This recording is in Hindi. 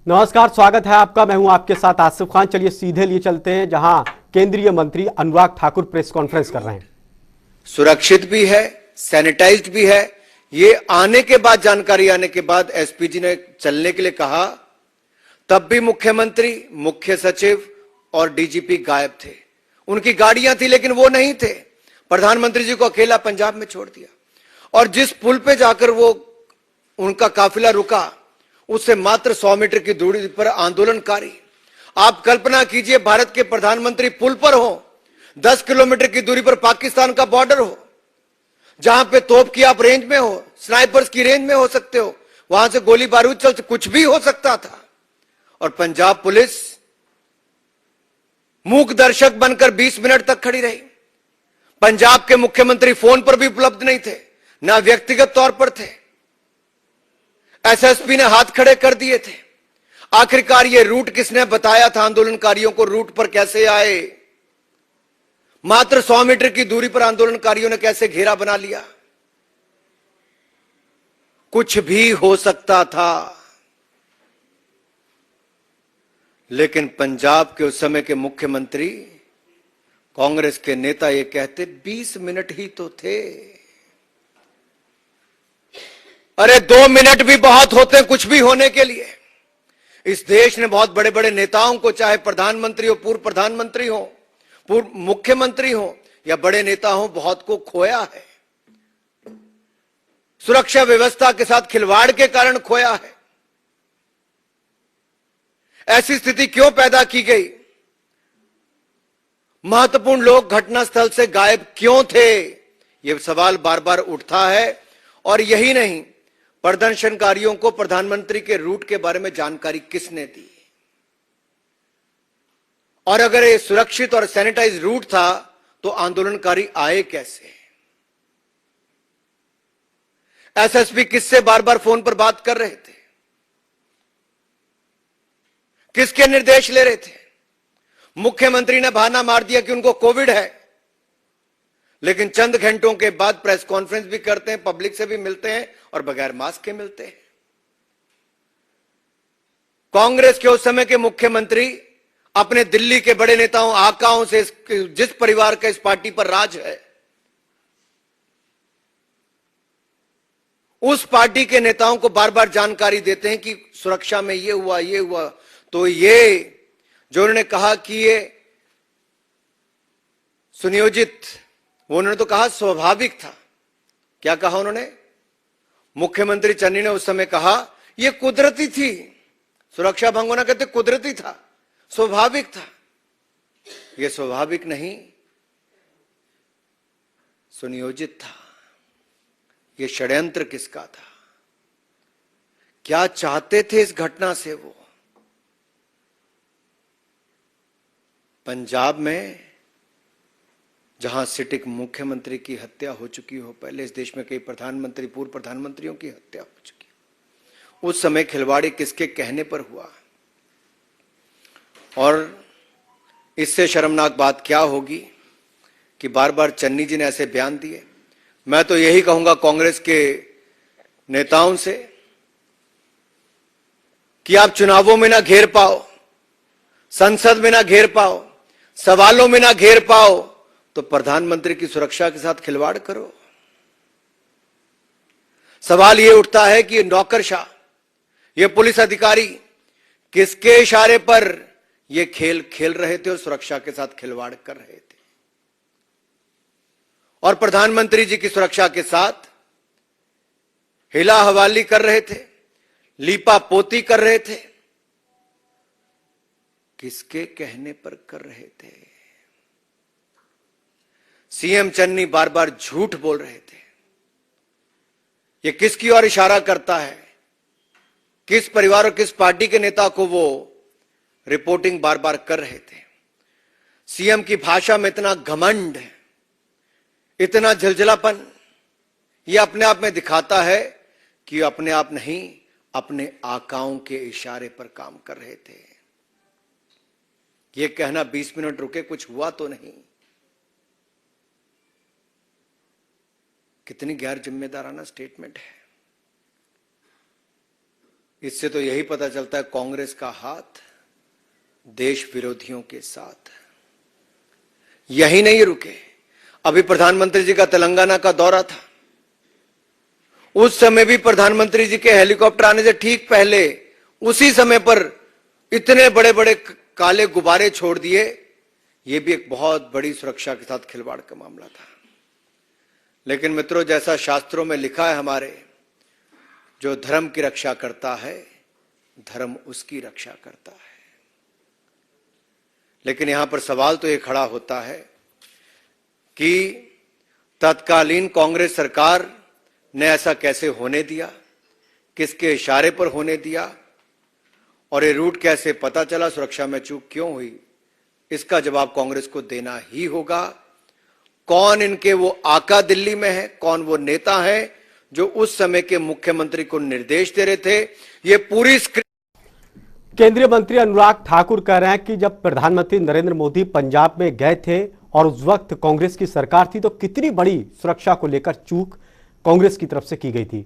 नमस्कार, स्वागत है आपका। मैं हूं आपके साथ आसिफ खान। चलिए सीधे लिए चलते हैं जहां केंद्रीय मंत्री अनुराग ठाकुर प्रेस कॉन्फ्रेंस कर रहे हैं। सुरक्षित भी है, सैनिटाइज्ड भी है। ये आने के बाद, जानकारी आने के बाद एसपीजी ने चलने के लिए कहा, तब भी मुख्यमंत्री, मुख्य सचिव और डीजीपी गायब थे। उनकी गाड़ियां थी लेकिन वो नहीं थे। प्रधानमंत्री जी को अकेला पंजाब में छोड़ दिया। और जिस पुल पे जाकर वो उनका काफिला रुका, उससे मात्र 100 मीटर की दूरी पर आंदोलनकारी, आप कल्पना कीजिए भारत के प्रधानमंत्री पुल पर हो, 10 किलोमीटर की दूरी पर पाकिस्तान का बॉर्डर हो, जहां पे तोप की आप रेंज में हो, स्नाइपर्स की रेंज में हो सकते हो, वहां से गोली बारूद चल कुछ भी हो सकता था। और पंजाब पुलिस मूक दर्शक बनकर 20 मिनट तक खड़ी रही। पंजाब के मुख्यमंत्री फोन पर भी उपलब्ध नहीं थे, ना व्यक्तिगत तौर पर थे। एसएसपी ने हाथ खड़े कर दिए थे। आखिरकार ये रूट किसने बताया था आंदोलनकारियों को? रूट पर कैसे आए? मात्र 100 मीटर की दूरी पर आंदोलनकारियों ने कैसे घेरा बना लिया? कुछ भी हो सकता था। लेकिन पंजाब के उस समय के मुख्यमंत्री, कांग्रेस के नेता ये कहते 20 मिनट ही तो थे। अरे 2 मिनट भी बहुत होते हैं कुछ भी होने के लिए। इस देश ने बहुत बड़े बड़े नेताओं को, चाहे प्रधानमंत्री हो, पूर्व प्रधानमंत्री हो, पूर्व मुख्यमंत्री हो या बड़े नेता हो, बहुत को खोया है। सुरक्षा व्यवस्था के साथ खिलवाड़ के कारण खोया है। ऐसी स्थिति क्यों पैदा की गई? महत्वपूर्ण लोग घटनास्थल से गायब क्यों थे? यह सवाल बार बार उठता है। और यही नहीं, प्रदर्शनकारियों को प्रधानमंत्री के रूट के बारे में जानकारी किसने दी? और अगर ये सुरक्षित और सैनिटाइज रूट था तो आंदोलनकारी आए कैसे? एसएसपी किससे बार बार फोन पर बात कर रहे थे? किसके निर्देश ले रहे थे? मुख्यमंत्री ने बहाना मार दिया कि उनको कोविड है, लेकिन चंद घंटों के बाद प्रेस कॉन्फ्रेंस भी करते हैं, पब्लिक से भी मिलते हैं और बगैर मास्क के मिलते हैं। कांग्रेस के उस समय के मुख्यमंत्री अपने दिल्ली के बड़े नेताओं, आकाओं से, जिस परिवार का इस पार्टी पर राज है, उस पार्टी के नेताओं को बार बार जानकारी देते हैं कि सुरक्षा में ये हुआ, ये हुआ। तो ये जो उन्होंने कहा कि ये सुनियोजित, वो उन्होंने तो कहा स्वाभाविक था। क्या कहा उन्होंने? मुख्यमंत्री चन्नी ने उस समय कहा यह कुदरती थी। सुरक्षा भंग होना कहते कुदरती था, स्वाभाविक था। यह स्वाभाविक नहीं, सुनियोजित था। यह षड्यंत्र किसका था? क्या चाहते थे इस घटना से वो? पंजाब में जहां सिटिंग मुख्यमंत्री की हत्या हो चुकी हो, पहले इस देश में कई प्रधानमंत्री, पूर्व प्रधानमंत्रियों की हत्या हो चुकी, उस समय खिलवाड़ी किसके कहने पर हुआ? और इससे शर्मनाक बात क्या होगी कि बार बार चन्नी जी ने ऐसे बयान दिए। मैं तो यही कहूंगा कांग्रेस के नेताओं से कि आप चुनावों में ना घेर पाओ, संसद में ना घेर पाओ, सवालों में ना घेर पाओ, तो प्रधानमंत्री की सुरक्षा के साथ खिलवाड़ करो। सवाल यह उठता है कि नौकरशाह, ये पुलिस अधिकारी किसके इशारे पर ये खेल खेल रहे थे और सुरक्षा के साथ खिलवाड़ कर रहे थे? और प्रधानमंत्री जी की सुरक्षा के साथ हिला हवाली कर रहे थे, लीपा पोती कर रहे थे। किसके कहने पर कर रहे थे? सीएम चन्नी बार बार झूठ बोल रहे थे। यह किसकी ओर इशारा करता है? किस परिवार और किस पार्टी के नेता को वो रिपोर्टिंग बार बार कर रहे थे? सीएम की भाषा में इतना घमंड, इतना झलझलापन, यह अपने आप में दिखाता है कि अपने आप नहीं, अपने आकाओं के इशारे पर काम कर रहे थे। यह कहना 20 मिनट रुके, कुछ हुआ तो नहीं, कितनी गैर जिम्मेदाराना स्टेटमेंट है। इससे तो यही पता चलता है कांग्रेस का हाथ देश विरोधियों के साथ। यही नहीं रुके, अभी प्रधानमंत्री जी का तेलंगाना का दौरा था, उस समय भी प्रधानमंत्री जी के हेलीकॉप्टर आने से ठीक पहले उसी समय पर इतने बड़े बड़े काले गुब्बारे छोड़ दिए। यह भी एक बहुत बड़ी सुरक्षा के साथ खिलवाड़ का मामला था। लेकिन मित्रों, जैसा शास्त्रों में लिखा है हमारे, जो धर्म की रक्षा करता है धर्म उसकी रक्षा करता है। लेकिन यहां पर सवाल तो यह खड़ा होता है कि तत्कालीन कांग्रेस सरकार ने ऐसा कैसे होने दिया, किसके इशारे पर होने दिया, और ये रूट कैसे पता चला, सुरक्षा में चूक क्यों हुई, इसका जवाब कांग्रेस को देना ही होगा। कौन इनके वो आका दिल्ली में है, कौन वो नेता है जो उस समय के मुख्यमंत्री को निर्देश दे रहे थे, ये पूरी केंद्रीय मंत्री अनुराग ठाकुर कह रहे हैं कि जब प्रधानमंत्री नरेंद्र मोदी पंजाब में गए थे और उस वक्त कांग्रेस की सरकार थी तो कितनी बड़ी सुरक्षा को लेकर चूक कांग्रेस की तरफ से की गई थी।